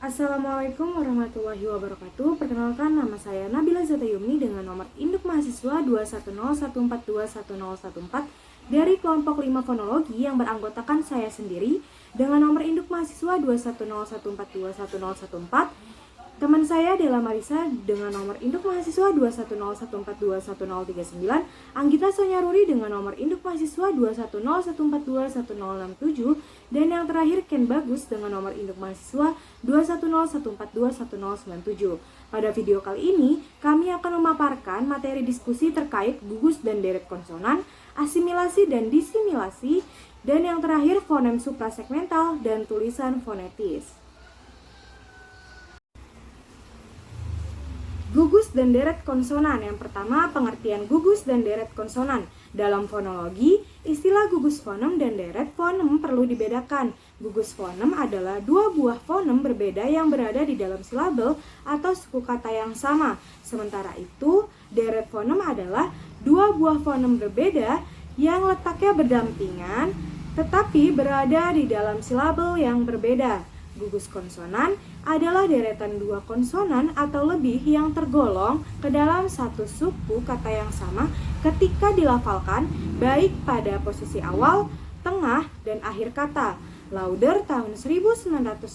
Assalamualaikum warahmatullahi wabarakatuh. Perkenalkan, nama saya Nabila Zatayumni dengan nomor induk mahasiswa 21014211014 dari kelompok 5 fonologi yang beranggotakan saya sendiri dengan nomor induk mahasiswa 21014211014. Teman saya Dela Marisa dengan nomor induk mahasiswa 21014211039, Anggita Sonyaruri dengan nomor induk mahasiswa 21014211067, dan yang terakhir Ken Bagus dengan nomor induk mahasiswa 21014211097. Pada video kali ini, kami akan memaparkan materi diskusi terkait gugus dan deret konsonan, asimilasi dan disimilasi, dan yang terakhir fonem suprasegmental dan tulisan fonetis. Gugus dan deret konsonan. Yang pertama, pengertian gugus dan deret konsonan. Dalam fonologi, istilah gugus fonem dan deret fonem perlu dibedakan. Gugus fonem adalah dua buah fonem berbeda yang berada di dalam silabel atau suku kata yang sama. Sementara itu, deret fonem adalah dua buah fonem berbeda yang letaknya berdampingan tetapi berada di dalam silabel yang berbeda. Gugus konsonan adalah deretan dua konsonan atau lebih yang tergolong ke dalam satu suku kata yang sama ketika dilafalkan baik pada posisi awal, tengah, dan akhir kata. Lauder tahun 1996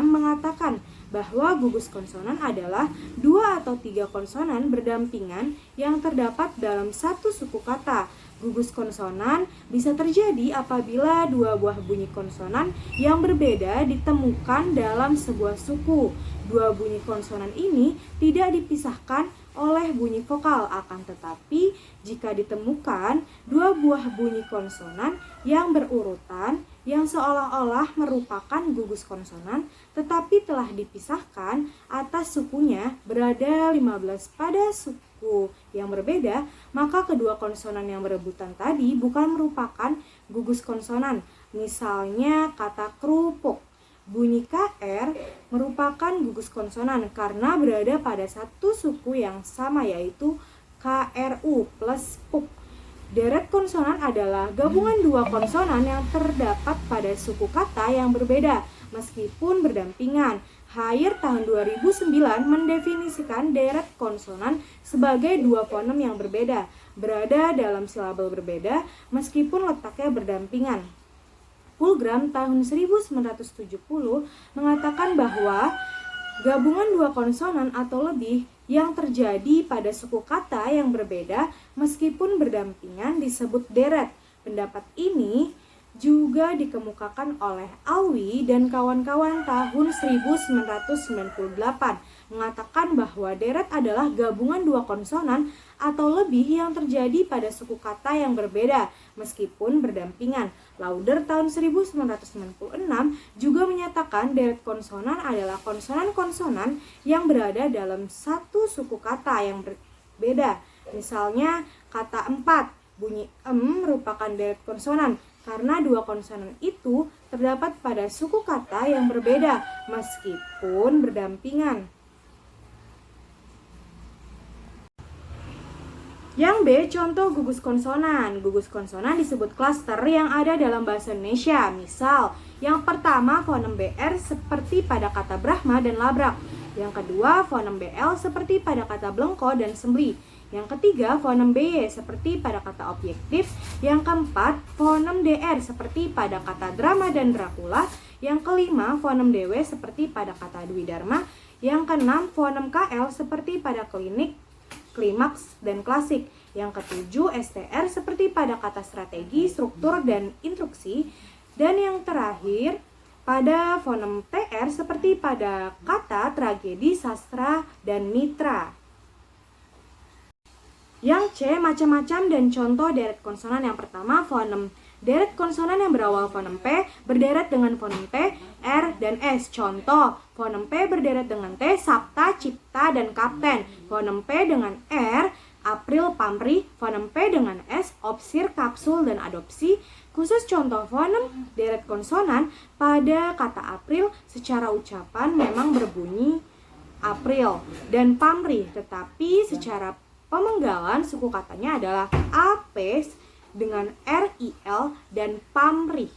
mengatakan bahwa gugus konsonan adalah dua atau tiga konsonan berdampingan yang terdapat dalam satu suku kata. Gugus konsonan bisa terjadi apabila dua buah bunyi konsonan yang berbeda ditemukan dalam sebuah suku. Dua bunyi konsonan ini tidak dipisahkan oleh bunyi vokal, akan tetapi jika ditemukan dua buah bunyi konsonan yang berurutan yang seolah-olah merupakan gugus konsonan tetapi telah dipisahkan atas sukunya berada 15 pada suku yang berbeda, maka kedua konsonan yang berebutan tadi bukan merupakan gugus konsonan. Misalnya kata kerupuk. Bunyi KR merupakan gugus konsonan karena berada pada satu suku yang sama, yaitu KRU plus PUK. Deret konsonan adalah gabungan dua konsonan yang terdapat pada suku kata yang berbeda meskipun berdampingan. Haier tahun 2009 mendefinisikan deret konsonan sebagai dua fonem yang berbeda, berada dalam silabel berbeda meskipun letaknya berdampingan. Fulgram tahun 1970 mengatakan bahwa gabungan dua konsonan atau lebih yang terjadi pada suku kata yang berbeda meskipun berdampingan disebut deret. Pendapat ini juga dikemukakan oleh Alwi dan kawan-kawan tahun 1998, mengatakan bahwa deret adalah gabungan dua konsonan atau lebih yang terjadi pada suku kata yang berbeda meskipun berdampingan. Lauder tahun 1996 juga menyatakan deret konsonan adalah konsonan-konsonan yang berada dalam satu suku kata yang berbeda. Misalnya kata empat, bunyi merupakan deret konsonan karena dua konsonan itu terdapat pada suku kata yang berbeda meskipun berdampingan. Yang B, contoh gugus konsonan. Gugus konsonan disebut klaster yang ada dalam bahasa Indonesia. Misal, yang pertama fonem BR seperti pada kata Brahma dan Labrak. Yang kedua, fonem BL seperti pada kata Blengko dan Sembli. Yang ketiga, fonem BY seperti pada kata objektif. Yang keempat, fonem DR seperti pada kata drama dan Dracula. Yang kelima, fonem DW seperti pada kata Dwi Dharma. Yang keenam, fonem KL seperti pada klinik, klimaks, dan klasik. Yang ketujuh, STR seperti pada kata strategi, struktur, dan instruksi. Dan yang terakhir, pada fonem TR seperti pada kata tragedi, sastra, dan mitra. Yang C, macam-macam dan contoh deret konsonan. Yang pertama, fonem deret konsonan yang berawal fonem P berderet dengan fonem T, R, dan S. Contoh, fonem P berderet dengan T, Sabta, Cipta, dan Kapten. Fonem P dengan R, April, Pamri. Fonem P dengan S, Opsir, Kapsul, dan Adopsi. Khusus contoh fonem deret konsonan pada kata April secara ucapan memang berbunyi April dan Pamri, tetapi secara pemenggalan suku katanya adalah Apes dengan RIL dan Pamrih.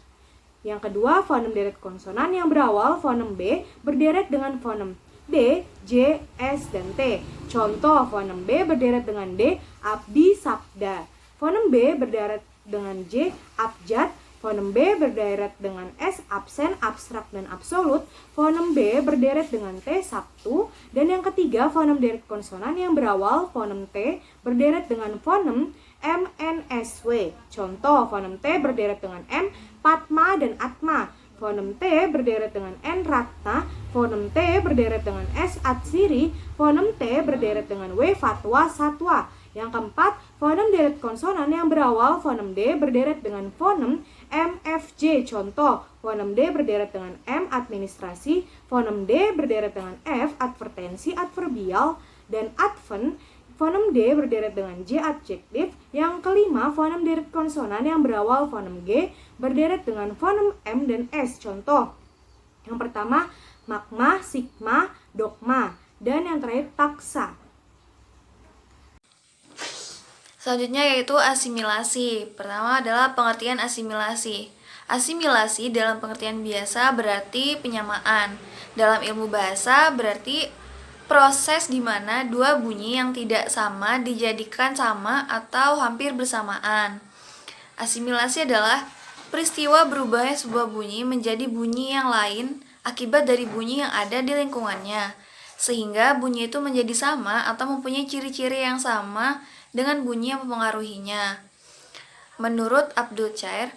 Yang kedua, fonem deret konsonan yang berawal fonem B berderet dengan fonem D, J, S, dan T. Contoh, fonem B berderet dengan D, abdi, sabda. Fonem B berderet dengan J, abjad. Fonem B berderet dengan S, absen, abstrak, dan absolut. Fonem B berderet dengan T, sabtu. Dan yang ketiga, fonem deret konsonan yang berawal fonem T berderet dengan fonem M, N, S, W. Contoh, fonem T berderet dengan M, Patma dan Atma. Fonem T berderet dengan N, Ratna. Fonem T berderet dengan S, Atsiri. Fonem T berderet dengan W, Fatwa, Satwa. Yang keempat, fonem deret konsonan yang berawal fonem D berderet dengan fonem M, F, J. Contoh, fonem D berderet dengan M, administrasi. Fonem D berderet dengan F, advertensi, adverbial, dan adven. Fonem D berderet dengan J, adjektif. Yang kelima, fonem deret konsonan yang berawal fonem G berderet dengan fonem M dan S. Contoh, yang pertama, magma, sigma, dogma. Dan yang terakhir, taksa. Selanjutnya yaitu asimilasi. Pertama adalah pengertian asimilasi. Asimilasi dalam pengertian biasa berarti penyamaan. Dalam ilmu bahasa berarti proses di mana dua bunyi yang tidak sama dijadikan sama atau hampir bersamaan. Asimilasi adalah peristiwa berubahnya sebuah bunyi menjadi bunyi yang lain akibat dari bunyi yang ada di lingkungannya, sehingga bunyi itu menjadi sama atau mempunyai ciri-ciri yang sama dengan bunyi yang mempengaruhinya. Menurut Abdul Chair,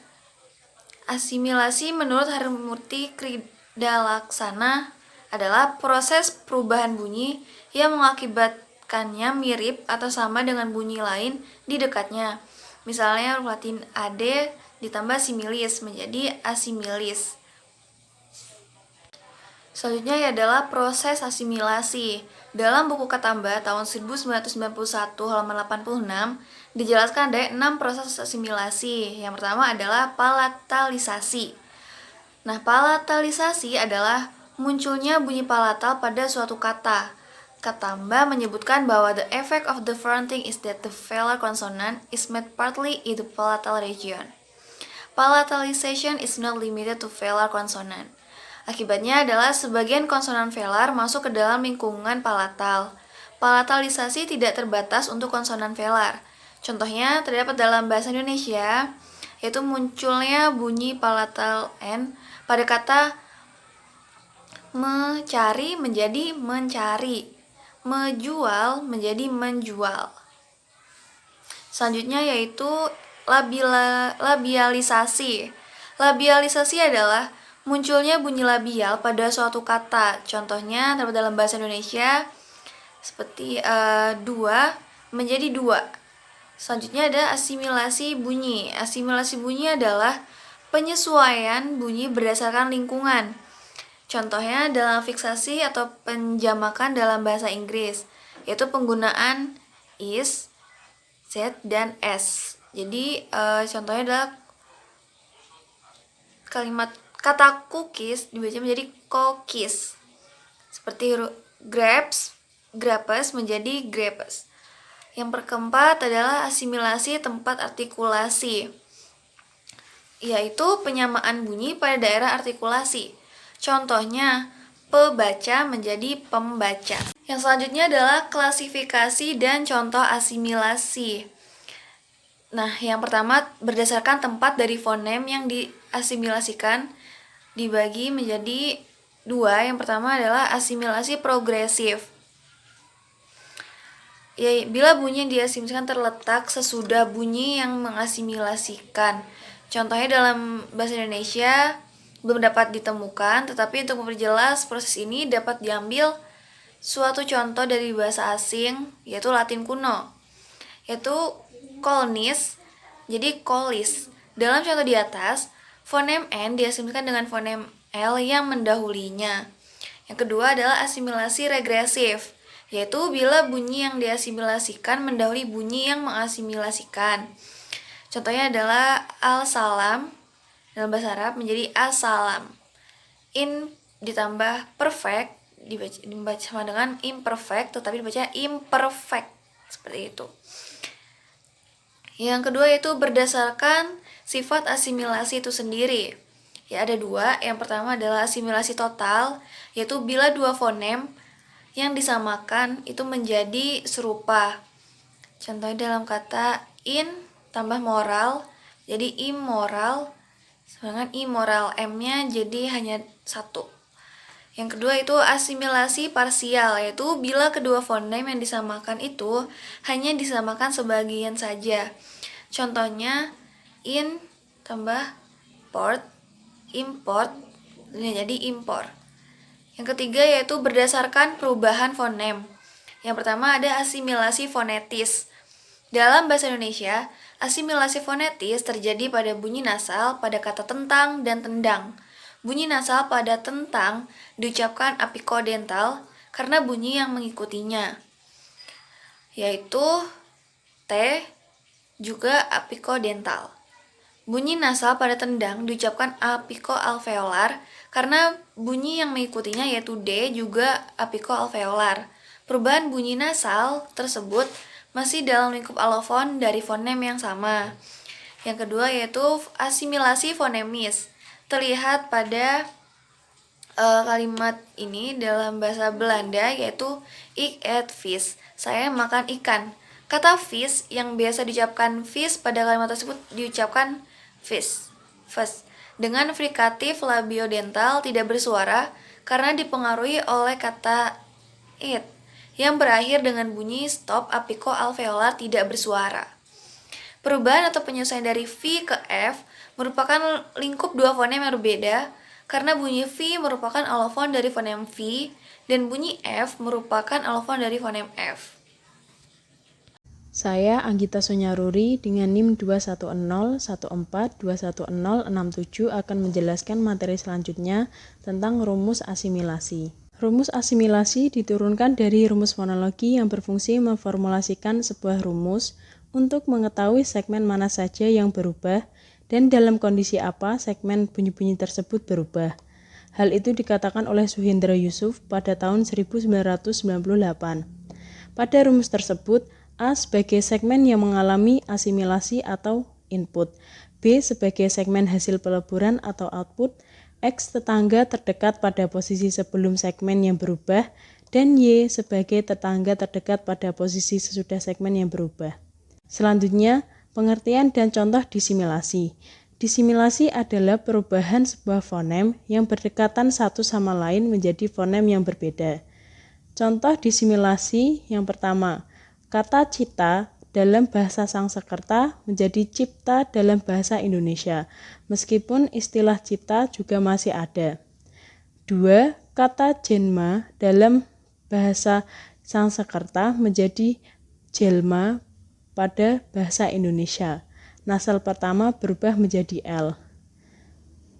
asimilasi menurut Harimurti Kridalaksana adalah proses perubahan bunyi yang mengakibatkannya mirip atau sama dengan bunyi lain di dekatnya. Misalnya huruf Latin AD ditambah similis menjadi asimilis. Selanjutnya adalah proses asimilasi. Dalam buku Katamba tahun 1991 halaman 86 dijelaskan ada 6 proses asimilasi. Yang pertama adalah palatalisasi. Nah, palatalisasi adalah munculnya bunyi palatal pada suatu kata. Katamba menyebutkan bahwa the effect of the fronting is that the velar consonant is made partly in the palatal region. Palatalization is not limited to velar consonant. Akibatnya adalah sebagian konsonan velar masuk ke dalam lingkungan palatal. Palatalisasi tidak terbatas untuk konsonan velar. Contohnya terdapat dalam bahasa Indonesia, yaitu munculnya bunyi palatal N pada kata mencari menjadi mencari, menjual menjadi menjual. Selanjutnya yaitu labialisasi. Labialisasi adalah munculnya bunyi labial pada suatu kata. Contohnya terdapat dalam bahasa Indonesia seperti dua menjadi dua. Selanjutnya ada asimilasi bunyi. Asimilasi bunyi adalah penyesuaian bunyi berdasarkan lingkungan. Contohnya dalam fiksasi atau penjamakan dalam bahasa Inggris, yaitu penggunaan is, z, dan s. Jadi contohnya adalah kalimat kata cookies dibaca menjadi cookies. Seperti grapes, grapes menjadi grapes. Yang keempat adalah asimilasi tempat artikulasi, yaitu penyamaan bunyi pada daerah artikulasi. Contohnya, pebaca menjadi pembaca. Yang selanjutnya adalah klasifikasi dan contoh asimilasi. Nah, yang pertama berdasarkan tempat dari fonem yang diasimilasikan dibagi menjadi dua. Yang pertama adalah asimilasi progresif. Ya, bila bunyi yang diasimilasikan terletak sesudah bunyi yang mengasimilasikan. Contohnya dalam bahasa Indonesia belum dapat ditemukan, tetapi untuk memperjelas proses ini dapat diambil suatu contoh dari bahasa asing, yaitu Latin kuno, yaitu kolnis, jadi kolis. Dalam contoh di atas, fonem N diasimilasikan dengan fonem L yang mendahulinya. Yang kedua adalah asimilasi regresif, yaitu bila bunyi yang diasimilasikan mendahului bunyi yang mengasimilasikan. Contohnya adalah al-salam dalam bahasa Arab menjadi as-salam. In ditambah perfect dibaca sama dengan imperfect, tetapi dibaca imperfect, seperti itu. Yang kedua yaitu berdasarkan sifat asimilasi itu sendiri. Ya ada dua. Yang pertama adalah asimilasi total, yaitu bila dua fonem yang disamakan itu menjadi serupa. Contohnya dalam kata in tambah moral, jadi immoral, sedangkan immoral M-nya jadi hanya satu. Yang kedua itu asimilasi parsial, yaitu bila kedua fonem yang disamakan itu hanya disamakan sebagian saja. Contohnya in tambah port, import, jadi impor. Yang ketiga yaitu berdasarkan perubahan fonem. Yang pertama ada asimilasi fonetis. Dalam bahasa Indonesia, asimilasi fonetis terjadi pada bunyi nasal pada kata tentang dan tendang. Bunyi nasal pada tentang diucapkan apikodental karena bunyi yang mengikutinya, yaitu T juga apikodental. Bunyi nasal pada tendang diucapkan apikoalveolar karena bunyi yang mengikutinya yaitu D juga apikoalveolar. Perubahan bunyi nasal tersebut masih dalam lingkup alofon dari fonem yang sama. Yang kedua yaitu asimilasi fonemis. Terlihat pada kalimat ini dalam bahasa Belanda yaitu ik eet vis, saya makan ikan. Kata vis yang biasa diucapkan vis pada kalimat tersebut diucapkan vis. Dengan frikatif labiodental tidak bersuara karena dipengaruhi oleh kata it yang berakhir dengan bunyi stop apikoalveolar tidak bersuara. Perubahan atau penyesuaian dari V ke F merupakan lingkup dua fonem yang berbeda karena bunyi V merupakan alofon dari fonem V dan bunyi F merupakan alofon dari fonem F. Saya Anggita Sunyaruri dengan NIM 21014211067 akan menjelaskan materi selanjutnya tentang rumus asimilasi. Rumus asimilasi diturunkan dari rumus fonologi yang berfungsi memformulasikan sebuah rumus untuk mengetahui segmen mana saja yang berubah dan dalam kondisi apa segmen bunyi-bunyi tersebut berubah. Hal itu dikatakan oleh Suhendra Yusuf pada tahun 1998. Pada rumus tersebut, A sebagai segmen yang mengalami asimilasi atau input, B sebagai segmen hasil peleburan atau output, X tetangga terdekat pada posisi sebelum segmen yang berubah, dan Y sebagai tetangga terdekat pada posisi sesudah segmen yang berubah. Selanjutnya, pengertian dan contoh disimilasi. Disimilasi adalah perubahan sebuah fonem yang berdekatan satu sama lain menjadi fonem yang berbeda. Contoh disimilasi yang pertama, kata cita dalam bahasa Sangsekerta menjadi cipta dalam bahasa Indonesia, meskipun istilah cita juga masih ada. 2. Kata jenma dalam bahasa Sangsekerta menjadi jelma pada bahasa Indonesia. Nasal pertama berubah menjadi L.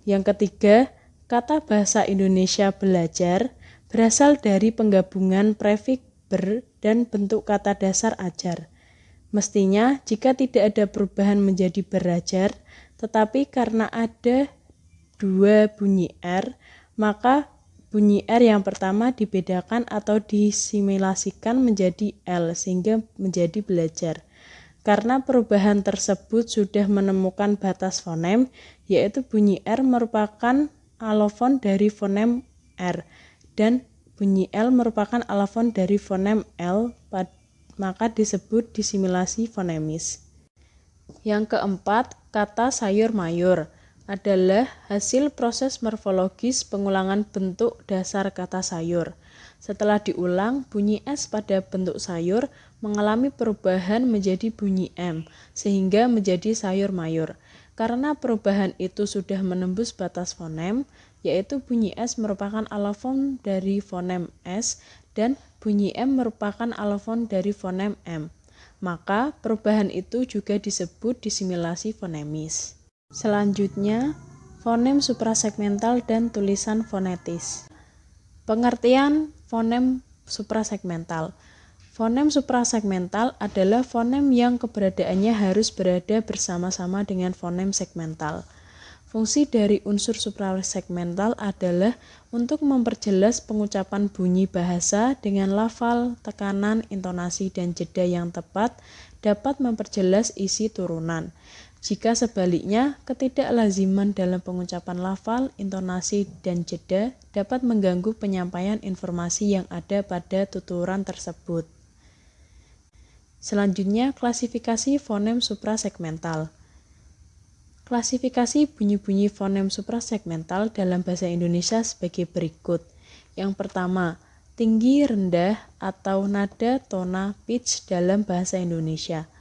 Yang ketiga, kata bahasa Indonesia belajar berasal dari penggabungan prefik ber dan bentuk kata dasar ajar. Mestinya jika tidak ada perubahan menjadi berajar, tetapi karena ada dua bunyi R, maka bunyi R yang pertama dibedakan atau disimilasikan menjadi L sehingga menjadi belajar. Karena perubahan tersebut sudah menemukan batas fonem, yaitu bunyi R merupakan alofon dari fonem R dan bunyi L merupakan alofon dari fonem L, maka disebut disimilasi fonemis. Yang keempat, kata sayur mayur adalah hasil proses morfologis pengulangan bentuk dasar kata sayur. Setelah diulang, bunyi S pada bentuk sayur mengalami perubahan menjadi bunyi M, sehingga menjadi sayur mayur. Karena perubahan itu sudah menembus batas fonem, yaitu bunyi S merupakan alofon dari fonem S dan bunyi M merupakan alofon dari fonem M. Maka perubahan itu juga disebut disimilasi fonemis. Selanjutnya, fonem suprasegmental dan tulisan fonetis. Pengertian fonem suprasegmental. Fonem suprasegmental adalah fonem yang keberadaannya harus berada bersama-sama dengan fonem segmental. Fungsi dari unsur suprasegmental adalah untuk memperjelas pengucapan bunyi bahasa dengan lafal, tekanan, intonasi, dan jeda yang tepat, dapat memperjelas isi turunan. Jika sebaliknya, ketidaklaziman dalam pengucapan lafal, intonasi, dan jeda dapat mengganggu penyampaian informasi yang ada pada tuturan tersebut. Selanjutnya, klasifikasi fonem suprasegmental. Klasifikasi bunyi-bunyi fonem suprasegmental dalam bahasa Indonesia sebagai berikut. Yang pertama, tinggi, rendah, atau nada, tona, pitch dalam bahasa Indonesia.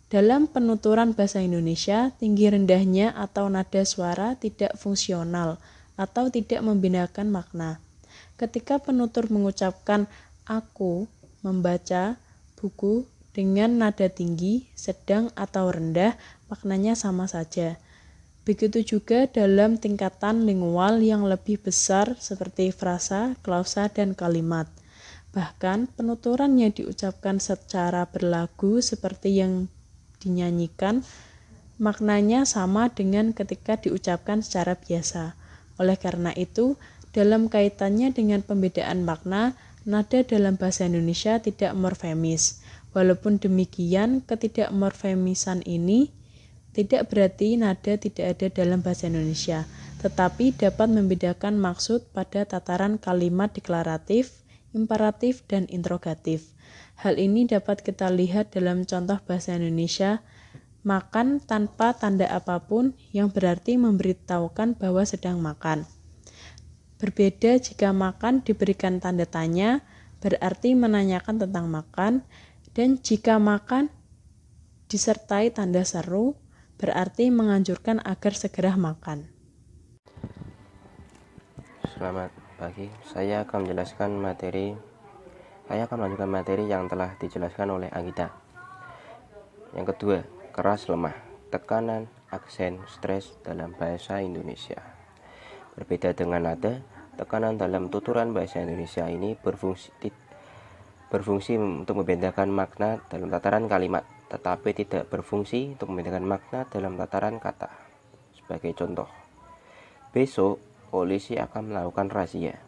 Dalam penuturan bahasa Indonesia, tinggi rendahnya atau nada suara tidak fungsional atau tidak membedakan makna. Ketika penutur mengucapkan aku membaca buku dengan nada tinggi, sedang, atau rendah, maknanya sama saja. Begitu juga dalam tingkatan lingual yang lebih besar seperti frasa, klausa, dan kalimat. Bahkan penuturan yang diucapkan secara berlagu seperti yang dinyanyikan, maknanya sama dengan ketika diucapkan secara biasa. Oleh karena itu, dalam kaitannya dengan pembedaan makna, nada dalam bahasa Indonesia tidak morfemis. Walaupun demikian, ketidakmorfemisan ini tidak berarti nada tidak ada dalam bahasa Indonesia, tetapi dapat membedakan maksud pada tataran kalimat deklaratif, imperatif, dan interrogatif. Hal ini dapat kita lihat dalam contoh bahasa Indonesia, makan tanpa tanda apapun yang berarti memberitahukan bahwa sedang makan. Berbeda jika makan diberikan tanda tanya, berarti menanyakan tentang makan, dan jika makan disertai tanda seru, berarti menganjurkan agar segera makan. Selamat pagi, saya akan melanjutkan materi yang telah dijelaskan oleh Anggita. Yang kedua, keras lemah, tekanan, aksen, stres dalam bahasa Indonesia. Berbeda dengan nada, tekanan dalam tuturan bahasa Indonesia ini berfungsi untuk membedakan makna dalam tataran kalimat, tetapi tidak berfungsi untuk membedakan makna dalam tataran kata. Sebagai contoh, besok polisi akan melakukan razia.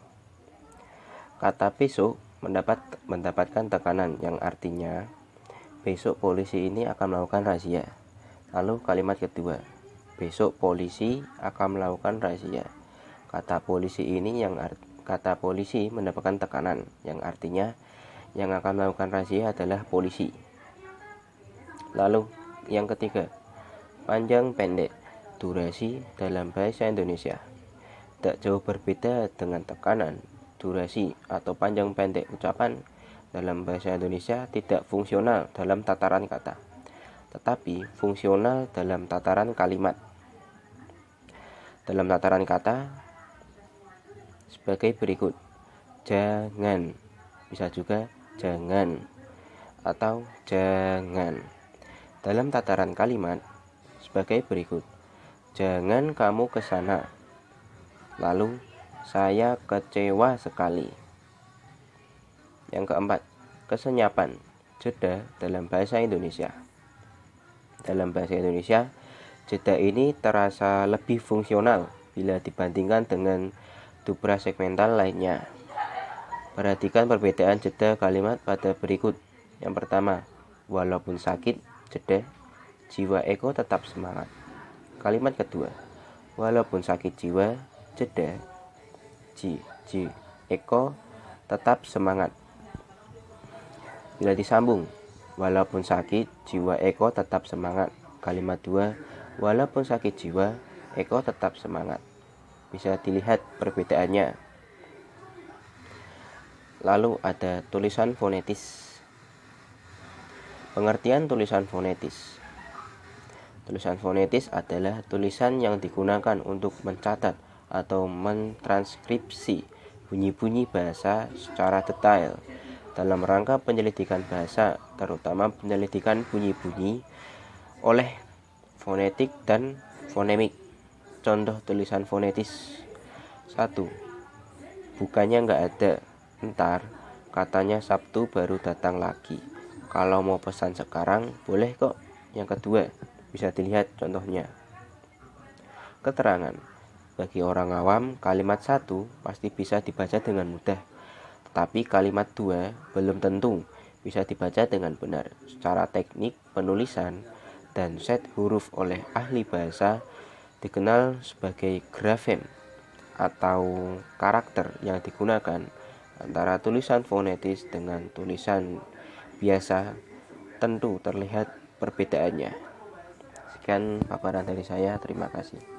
Kata besok mendapatkan tekanan yang artinya besok polisi ini akan melakukan razia. Lalu kalimat kedua, besok polisi akan melakukan razia. Kata polisi mendapatkan tekanan yang artinya yang akan melakukan razia adalah polisi. Lalu yang ketiga, panjang pendek, durasi dalam bahasa Indonesia. Tak jauh berbeda dengan tekanan, durasi, atau panjang pendek ucapan dalam bahasa Indonesia tidak fungsional dalam tataran kata, tetapi fungsional dalam tataran kalimat. Dalam tataran kata sebagai berikut, jangan, bisa juga jangan, atau jangan. Dalam tataran kalimat sebagai berikut, jangan kamu ke sana. Lalu, saya kecewa sekali. Yang keempat, kesenyapan, jeda dalam bahasa Indonesia. Dalam bahasa Indonesia, jeda ini terasa lebih fungsional bila dibandingkan dengan suprasegmental lainnya. Perhatikan perbedaan jeda kalimat pada berikut. Yang pertama, walaupun sakit, jeda, jiwa Eko tetap semangat. Kalimat kedua, walaupun sakit jiwa, jeda, Eko tetap semangat. Bila disambung, walaupun sakit, jiwa Eko tetap semangat. Kalimat dua, walaupun sakit jiwa, Eko tetap semangat. Bisa dilihat perbedaannya. Lalu ada tulisan fonetis. Pengertian tulisan fonetis. Tulisan fonetis adalah tulisan yang digunakan untuk mencatat atau mentranskripsi bunyi-bunyi bahasa secara detail dalam rangka penyelidikan bahasa, terutama penyelidikan bunyi-bunyi oleh fonetik dan fonemik. Contoh tulisan fonetis: 1. Bukannya nggak ada, ntar katanya Sabtu baru datang lagi. Kalau mau pesan sekarang boleh kok. Yang kedua, bisa dilihat contohnya. Keterangan: bagi orang awam, kalimat 1 pasti bisa dibaca dengan mudah, tetapi kalimat 2 belum tentu bisa dibaca dengan benar. Secara teknik penulisan dan set huruf oleh ahli bahasa dikenal sebagai grafem atau karakter yang digunakan antara tulisan fonetis dengan tulisan biasa. Tentu terlihat perbedaannya. Sekian paparan dari saya, terima kasih.